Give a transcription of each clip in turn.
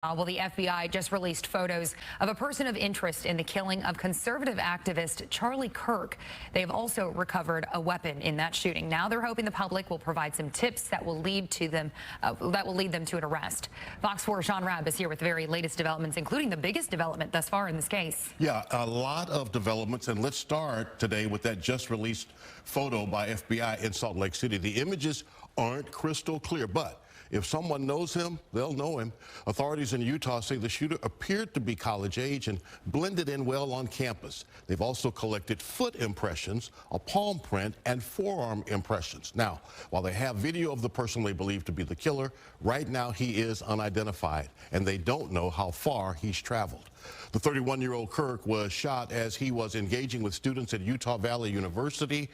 Well, the FBI just released photos of a person of interest in the killing of conservative activist Charlie Kirk. They have also recovered a weapon in that shooting. Now they're hoping the public will provide some tips that will lead them to an arrest. Fox 4's Sean Rabb is here with the very latest developments, including the biggest development thus far in this case. Yeah, a lot of developments, and let's start today with that just released photo by FBI in Salt Lake City. The images aren't crystal clear, but if someone knows him, they'll know him. Authorities in Utah say the shooter appeared to be college age and blended in well on campus. They've also collected foot impressions, a palm print, and forearm impressions. Now, while they have video of the person they believe to be the killer, right now he is unidentified, and they don't know how far he's traveled. The 31-year-old Kirk was shot as he was engaging with students at Utah Valley University.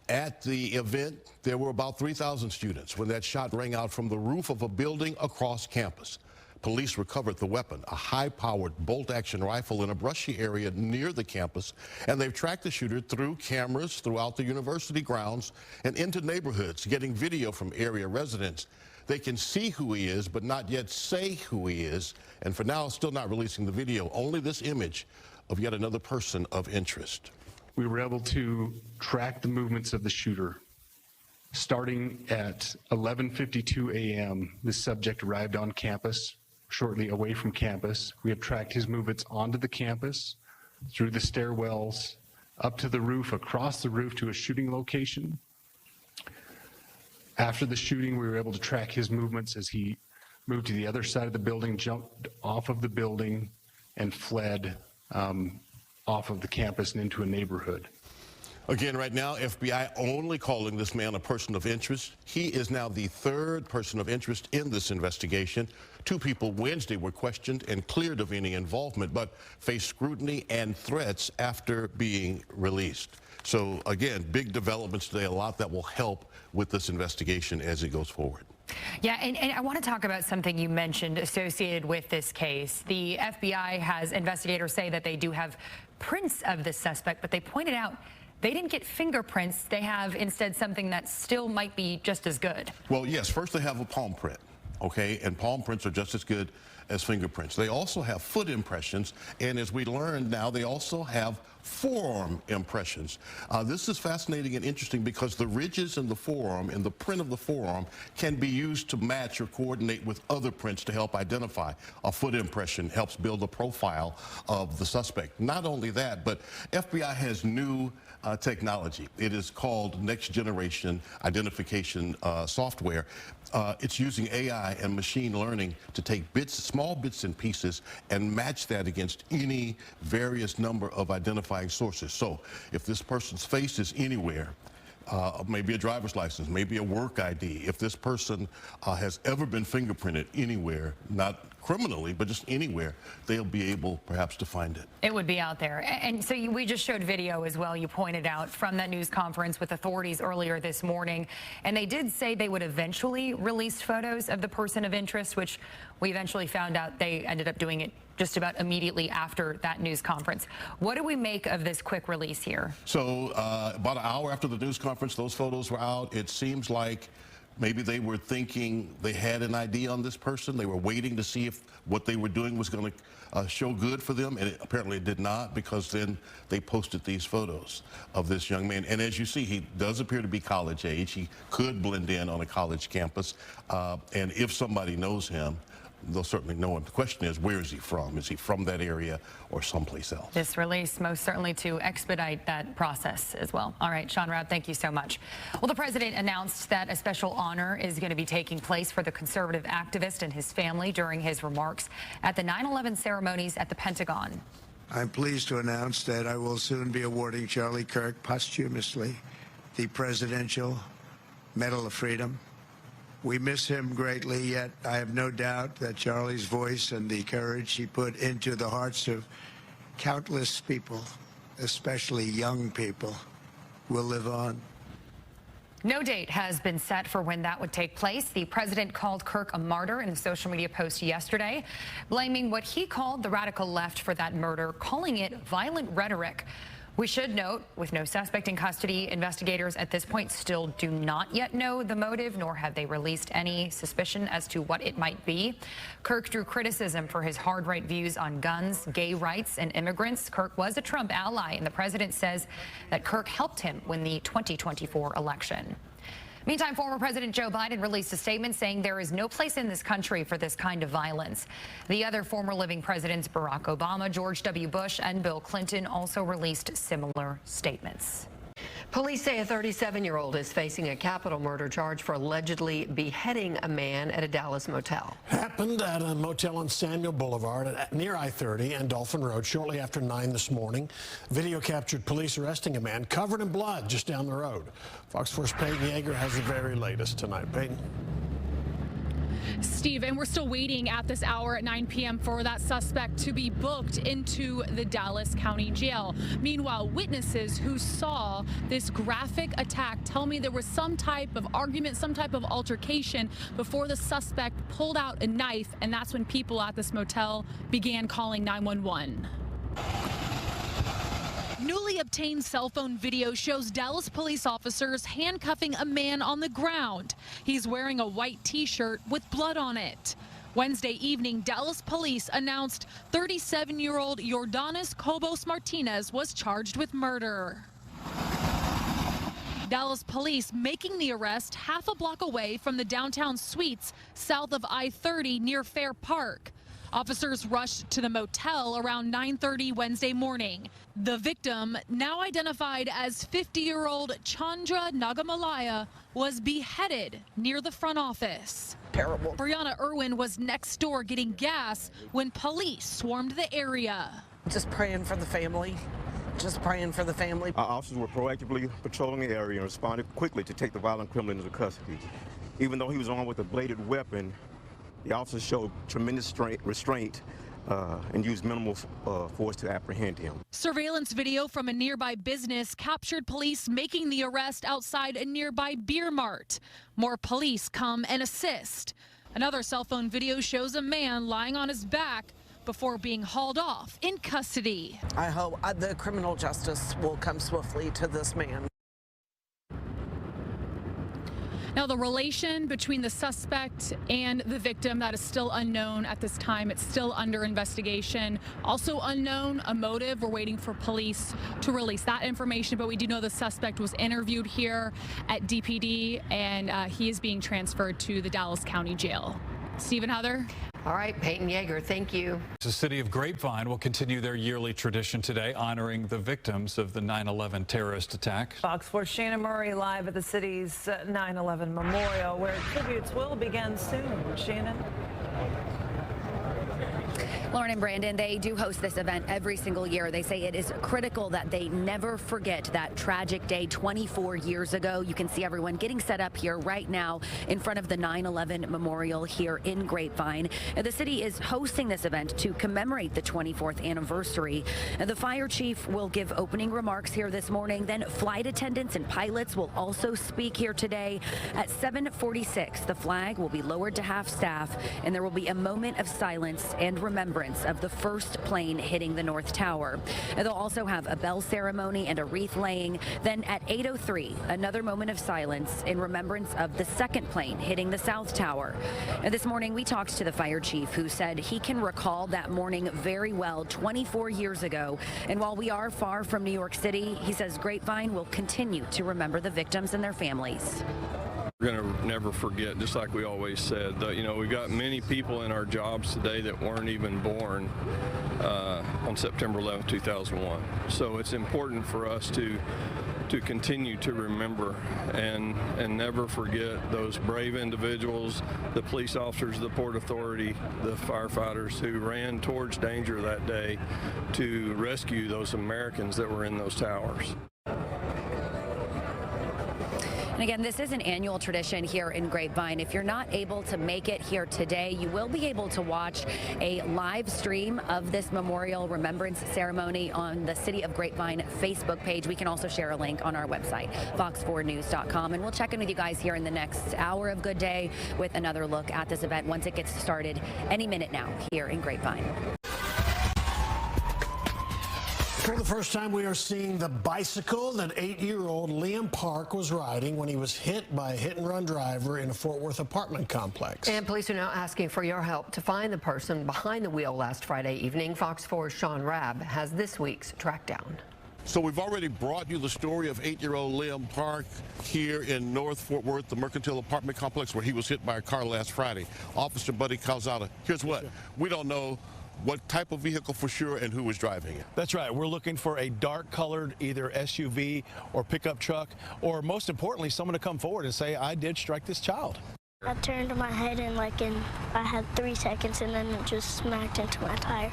At the event, there were about 3,000 students when that shot rang out from the roof of a building across campus. Police recovered the weapon, a high-powered bolt-action rifle, in a brushy area near the campus, and they've tracked the shooter through cameras throughout the university grounds and into neighborhoods, getting video from area residents. They can see who he is, but not yet say who he is, and for now, still not releasing the video, only this image of yet another person of interest. We were able to track the movements of the shooter. Starting at 11:52 a.m., the subject arrived on campus, shortly away from campus. We have tracked his movements onto the campus, through the stairwells, up to the roof, across the roof to a shooting location. After the shooting, we were able to track his movements as he moved to the other side of the building, jumped off of the building, and fled off of the campus and into a neighborhood. Again, right now, FBI only calling this man a person of interest. He is now the third person of interest in this investigation. Two people Wednesday were questioned and cleared of any involvement, but faced scrutiny and threats after being released. So again, big developments today, a lot that will help with this investigation as it goes forward. Yeah, and I want to talk about something you mentioned associated with this case. The FBI has investigators say that they do have prints of the suspect, but they pointed out they didn't get fingerprints. They have instead something that still might be just as good. Well, yes, first they have a palm print, okay, and palm prints are just as good as fingerprints. They also have foot impressions, and as we learned now, they also have forearm impressions. This is fascinating and interesting because the ridges in the forearm and the print of the forearm can be used to match or coordinate with other prints to help identify. A foot impression helps build a profile of the suspect. Not only that, but FBI has new technology. It is called next generation identification software. It's using AI and machine learning to take small bits and pieces and match that against any various number of identifying sources. So if this person's face is anywhere, maybe a driver's license, maybe a work ID, if this person has ever been fingerprinted anywhere, not criminally, but just anywhere, they'll be able perhaps to find it. It would be out there. And so we just showed video as well, you pointed out, from that news conference with authorities earlier this morning. And they did say they would eventually release photos of the person of interest, which we eventually found out they ended up doing it just about immediately after that news conference. What do we make of this quick release here? So about an hour after the news conference, those photos were out. It seems like maybe they were thinking they had an ID on this person. They were waiting to see if what they were doing was going to show good for them, and apparently it did not, because then they posted these photos of this young man. And as you see, he does appear to be college age. He could blend in on a college campus, and if somebody knows him, they'll certainly know him. The question is, where is he from? Is he from that area or someplace else? This release most certainly to expedite that process as well. All right, Sean Rabb, thank you so much. Well, the president announced that a special honor is going to be taking place for the conservative activist and his family during his remarks at the 9/11 ceremonies at the Pentagon. I'm pleased to announce that I will soon be awarding Charlie Kirk posthumously the Presidential Medal of Freedom. We miss him greatly, yet I have no doubt that Charlie's voice and the courage he put into the hearts of countless people, especially young people, will live on. No date has been set for when that would take place. The president called Kirk a martyr in a social media post yesterday, blaming what he called the radical left for that murder, calling it violent rhetoric. We should note, with no suspect in custody, investigators at this point still do not yet know the motive, nor have they released any suspicion as to what it might be. Kirk drew criticism for his hard-right views on guns, gay rights, and immigrants. Kirk was a Trump ally, and the president says that Kirk helped him win the 2024 election. Meantime, former President Joe Biden released a statement saying there is no place in this country for this kind of violence. The other former living presidents, Barack Obama, George W. Bush, and Bill Clinton, also released similar statements. Police say a 37-year-old is facing a capital murder charge for allegedly beheading a man at a Dallas motel. Happened at a motel on Samuel Boulevard near I-30 and Dolphin Road shortly after 9 this morning. Video captured police arresting a man covered in blood just down the road. Fox 4's Peyton Yeager has the very latest tonight. Peyton. Steve, and we're still waiting at this hour at 9 p.m. for that suspect to be booked into the Dallas County Jail. Meanwhile, witnesses who saw this graphic attack tell me there was some type of argument, some type of altercation before the suspect pulled out a knife, and that's when people at this motel began calling 911. Newly obtained cell phone video shows Dallas police officers handcuffing a man on the ground. He's wearing a white T-shirt with blood on it. Wednesday evening, Dallas police announced 37-year-old Yordanis Cobos Martinez was charged with murder. Dallas police making the arrest half a block away from the downtown suites south of I-30 near Fair Park. Officers rushed to the motel around 9:30 Wednesday morning. The victim, now identified as 50-year-old Chandra Nagamalaya, was beheaded near the front office. Terrible. Brianna Irwin was next door getting gas when police swarmed the area. Just praying for the family. Just praying for the family. Our officers were proactively patrolling the area and responded quickly to take the violent criminal into custody. Even though he was armed with a bladed weapon, the officers showed tremendous restraint and used minimal force to apprehend him. Surveillance video from a nearby business captured police making the arrest outside a nearby beer mart. More police come and assist. Another cell phone video shows a man lying on his back before being hauled off in custody. I hope the criminal justice will come swiftly to this man. Now, the relation between the suspect and the victim, that is still unknown at this time. It's still under investigation. Also unknown, a motive. We're waiting for police to release that information, but we do know the suspect was interviewed here at DPD, and he is being transferred to the Dallas County Jail. Steve and Heather. All right, Peyton Yeager, thank you. The city of Grapevine will continue their yearly tradition today, honoring the victims of the 9/11 terrorist attack. Fox 4's Shannon Murray live at the city's 9/11 memorial, where tributes will begin soon. Shannon. Lauren and Brandon, they do host this event every single year. They say it is critical that they never forget that tragic day 24 years ago. You can see everyone getting set up here right now in front of the 9/11 memorial here in Grapevine. The city is hosting this event to commemorate the 24th anniversary. The fire chief will give opening remarks here this morning. Then flight attendants and pilots will also speak here today. At 7:46, the flag will be lowered to half staff, and there will be a moment of silence and remembrance of the first plane hitting the North Tower. And they'll also have a bell ceremony and a wreath laying. Then at 8:03, another moment of silence in remembrance of the second plane hitting the South Tower. And this morning, we talked to the fire chief, who said he can recall that morning very well 24 years ago. And while we are far from New York City, he says Grapevine will continue to remember the victims and their families. We're going to never forget, just like we always said. You know, we've got many people in our jobs today that weren't even born on September 11, 2001. So it's important for us to continue to remember and never forget those brave individuals, the police officers, the Port Authority, the firefighters who ran towards danger that day to rescue those Americans that were in those towers. And again, this is an annual tradition here in Grapevine. If you're not able to make it here today, you will be able to watch a live stream of this memorial remembrance ceremony on the City of Grapevine Facebook page. We can also share a link on our website, fox4news.com. And we'll check in with you guys here in the next hour of Good Day with another look at this event once it gets started any minute now here in Grapevine. For the first time, we are seeing the bicycle that 8-year-old Liam Park was riding when he was hit by a hit-and-run driver in a Fort Worth apartment complex. And police are now asking for your help to find the person behind the wheel last Friday evening. Fox 4's Sean Rabb has this week's track down. So we've already brought you the story of 8-year-old Liam Park here in North Fort Worth, the Mercantile apartment complex where he was hit by a car last Friday. Officer Buddy Calzada, here's what. We don't know what type of vehicle for sure and who was driving it. That's right. We're looking for a dark colored either SUV or pickup truck, or most importantly, someone to come forward and say, I did strike this child. I turned my head in I had 3 seconds and then it just smacked into my tire.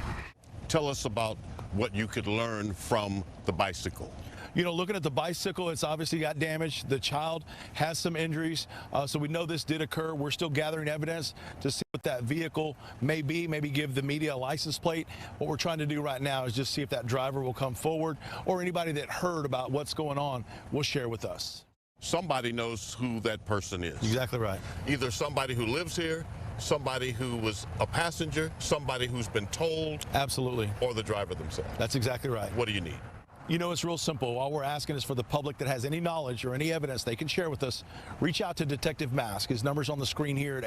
Tell us about what you could learn from the bicycle. You know, looking at the bicycle, it's obviously got damage. The child has some injuries, so we know this did occur. We're still gathering evidence to see what that vehicle may be, maybe give the media a license plate. What we're trying to do right now is just see if that driver will come forward, or anybody that heard about what's going on will share with us. Somebody knows who that person is. Exactly right. Either somebody who lives here, somebody who was a passenger, somebody who's been told. Absolutely. Or the driver themselves. That's exactly right. What do you need? You know, it's real simple. All we're asking is for the public that has any knowledge or any evidence they can share with us, reach out to Detective Mask. His number's on the screen here at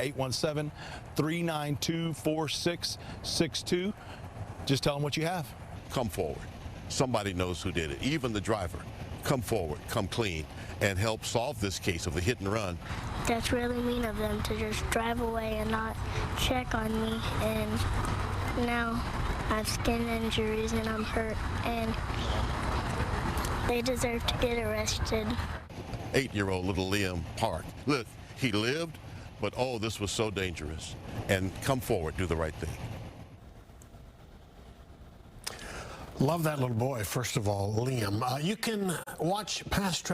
817-392-4662. Just tell him what you have. Come forward. Somebody knows who did it. Even the driver. Come forward, come clean, and help solve this case of the hit and run. That's really mean of them to just drive away and not check on me. And now I have skin injuries and I'm hurt, and they deserve to get arrested. 8-year-old little Liam Park. Look, he lived, but oh, this was so dangerous. And come forward, do the right thing. Love that little boy, first of all, Liam. You can watch past